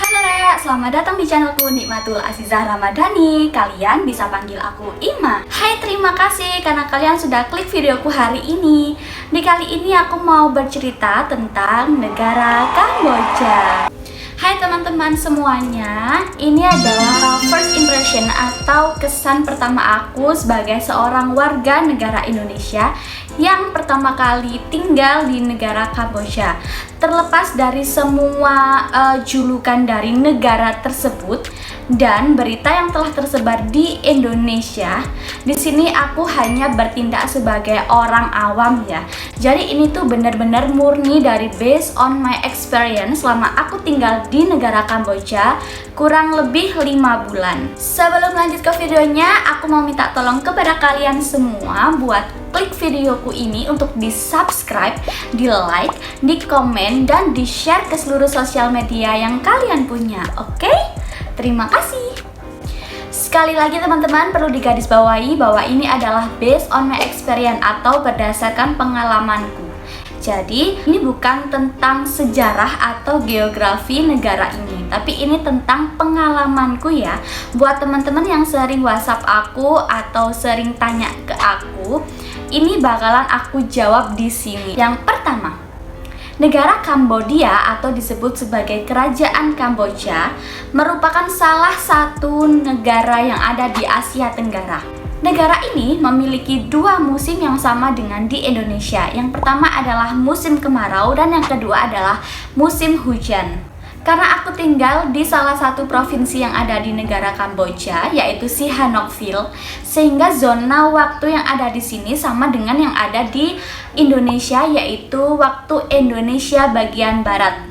Halo Rek, selamat datang di channelku Nikmatul Azizah Ramadhani. Kalian bisa panggil aku Ima. Hai, terima kasih karena kalian sudah klik videoku hari ini. Di kali ini aku mau bercerita tentang negara Kamboja. Hai teman-teman semuanya, ini adalah first impression atau kesan pertama aku sebagai seorang warga negara Indonesia yang pertama kali tinggal di negara Kamboja. Terlepas dari semua julukan dari negara tersebut dan berita yang telah tersebar di Indonesia, di sini aku hanya bertindak sebagai orang awam ya. Jadi ini tuh benar-benar murni dari based on my experience selama aku tinggal di negara Kamboja kurang lebih 5 bulan. Sebelum lanjut ke videonya, aku mau minta tolong kepada kalian semua buat klik videoku ini untuk di subscribe, di like, di komen, dan di share ke seluruh sosial media yang kalian punya. Oke? Terima kasih. Sekali lagi teman-teman, perlu digarisbawahi bahwa ini adalah based on my experience atau berdasarkan pengalamanku. Jadi ini bukan tentang sejarah atau geografi negara ini, tapi ini tentang pengalamanku ya. Buat teman-teman yang sering WhatsApp aku atau sering tanya ke aku, ini bakalan aku jawab di sini. Yang pertama, negara Kambodia atau disebut sebagai Kerajaan Kamboja merupakan salah satu negara yang ada di Asia Tenggara. Negara ini memiliki dua musim yang sama dengan di Indonesia. Yang pertama adalah musim kemarau dan yang kedua adalah musim hujan. Karena aku tinggal di salah satu provinsi yang ada di negara Kamboja, yaitu Sihanoukville, sehingga zona waktu yang ada di sini sama dengan yang ada di Indonesia, yaitu waktu Indonesia bagian barat.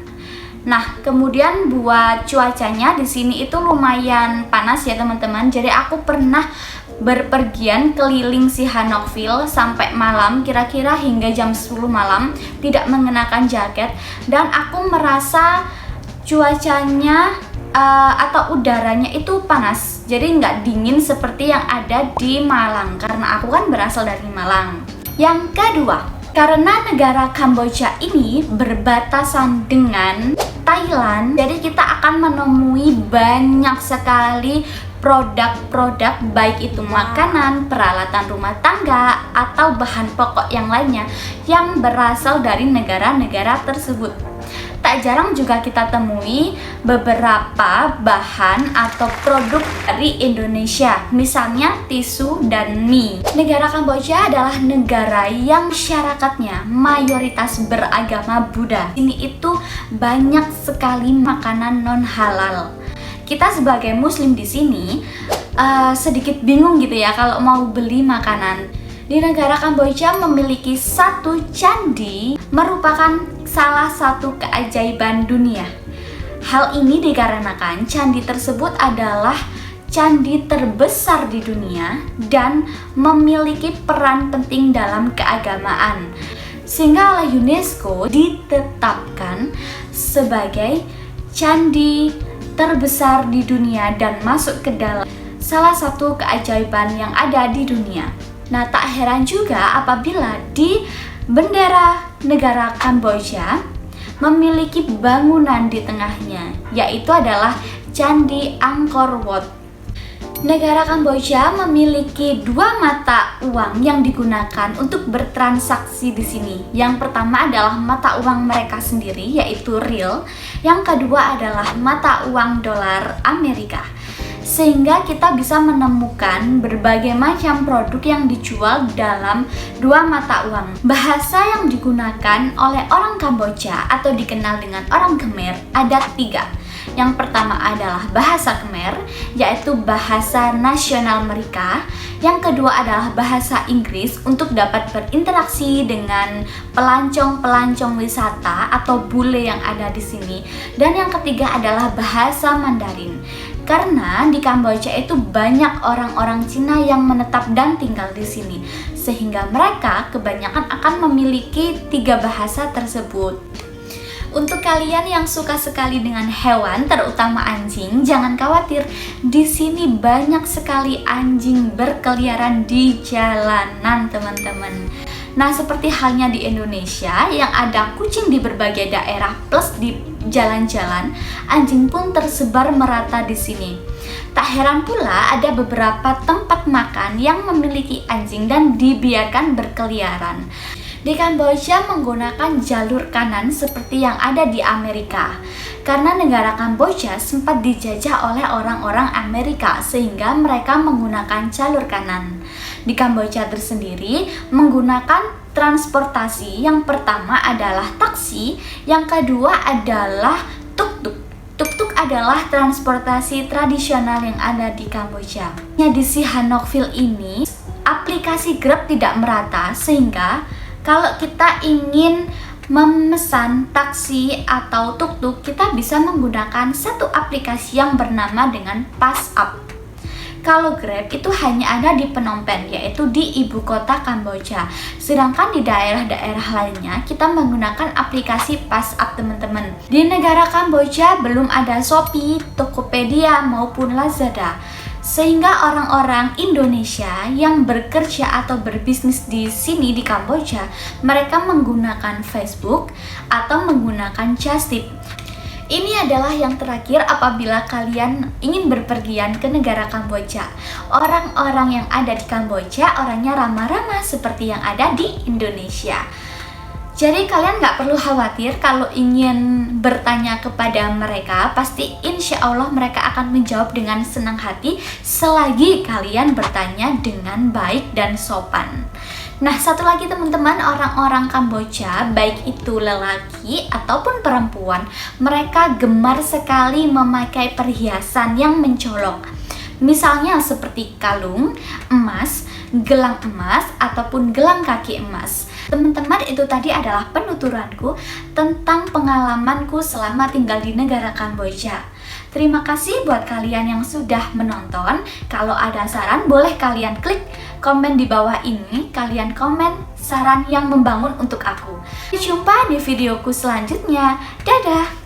Nah, kemudian buat cuacanya di sini itu lumayan panas ya teman-teman. Jadi aku pernah berpergian keliling Sihanoukville sampai malam, kira-kira hingga jam 10 malam, tidak mengenakan jaket, dan aku merasa cuacanya atau udaranya itu panas, jadi nggak dingin seperti yang ada di Malang, karena aku kan berasal dari Malang. Yang kedua, karena negara Kamboja ini berbatasan dengan Thailand, jadi kita akan menemui banyak sekali produk-produk, baik itu makanan, peralatan rumah tangga, atau bahan pokok yang lainnya yang berasal dari negara-negara tersebut. Tak jarang juga kita temui beberapa bahan atau produk dari Indonesia, misalnya tisu dan mie. Negara Kamboja adalah negara yang masyarakatnya mayoritas beragama Buddha. Ini itu banyak sekali makanan non halal. Kita sebagai muslim di sini sedikit bingung gitu ya kalau mau beli makanan. Di negara Kamboja memiliki satu candi merupakan salah satu keajaiban dunia. Hal ini dikarenakan candi tersebut adalah candi terbesar di dunia dan memiliki peran penting dalam keagamaan, sehingga oleh UNESCO ditetapkan sebagai candi terbesar di dunia dan masuk ke dalam salah satu keajaiban yang ada di dunia. Nah, tak heran juga apabila di bendera negara Kamboja memiliki bangunan di tengahnya, yaitu adalah Candi Angkor Wat. Negara Kamboja memiliki dua mata uang yang digunakan untuk bertransaksi di sini. Yang pertama adalah mata uang mereka sendiri, yaitu riel. Yang kedua adalah mata uang dolar Amerika. Sehingga kita bisa menemukan berbagai macam produk yang dijual dalam dua mata uang. Bahasa yang digunakan oleh orang Kamboja atau dikenal dengan orang Khmer ada 3. Yang pertama adalah bahasa Khmer, yaitu bahasa nasional mereka. Yang kedua adalah bahasa Inggris untuk dapat berinteraksi dengan pelancong-pelancong wisata atau bule yang ada di sini. Dan yang ketiga adalah bahasa Mandarin. Karena di Kamboja itu banyak orang-orang Cina yang menetap dan tinggal di sini, sehingga mereka kebanyakan akan memiliki 3 bahasa tersebut. Untuk kalian yang suka sekali dengan hewan, terutama anjing, jangan khawatir. Di sini banyak sekali anjing berkeliaran di jalanan, teman-teman. Nah, seperti halnya di Indonesia yang ada kucing di berbagai daerah plus di jalan-jalan, anjing pun tersebar merata di sini. Tak heran pula ada beberapa tempat makan yang memiliki anjing dan dibiarkan berkeliaran. Di Kamboja menggunakan jalur kanan seperti yang ada di Amerika. Karena negara Kamboja sempat dijajah oleh orang-orang Amerika sehingga mereka menggunakan jalur kanan. Di Kamboja tersendiri menggunakan transportasi, yang pertama adalah taksi, yang kedua adalah tuk-tuk. Tuk-tuk adalah transportasi tradisional yang ada di Kamboja. Di Sihanoukville ini aplikasi Grab tidak merata, sehingga kalau kita ingin memesan taksi atau tuk-tuk, kita bisa menggunakan satu aplikasi yang bernama dengan PassUp. Kalau Grab itu hanya ada di Phnom Penh, yaitu di ibu kota Kamboja. Sedangkan di daerah-daerah lainnya kita menggunakan aplikasi PassUp, teman-teman. Di negara Kamboja belum ada Shopee, Tokopedia maupun Lazada. Sehingga orang-orang Indonesia yang bekerja atau berbisnis di sini di Kamboja, mereka menggunakan Facebook atau menggunakan Justip. Ini adalah yang terakhir apabila kalian ingin berpergian ke negara Kamboja. Orang-orang yang ada di Kamboja orangnya ramah-ramah seperti yang ada di Indonesia. Jadi kalian nggak perlu khawatir kalau ingin bertanya kepada mereka, pasti insya Allah mereka akan menjawab dengan senang hati selagi kalian bertanya dengan baik dan sopan. Nah, satu lagi teman-teman, orang-orang Kamboja, baik itu lelaki ataupun perempuan, mereka gemar sekali memakai perhiasan yang mencolok. Misalnya seperti kalung, emas, gelang emas, ataupun gelang kaki emas. Teman-teman, itu tadi adalah penuturanku tentang pengalamanku selama tinggal di negara Kamboja. Terima kasih buat kalian yang sudah menonton. Kalau ada saran, boleh kalian klik komen di bawah ini. Kalian komen saran yang membangun untuk aku. Sampai jumpa di videoku selanjutnya. Dadah!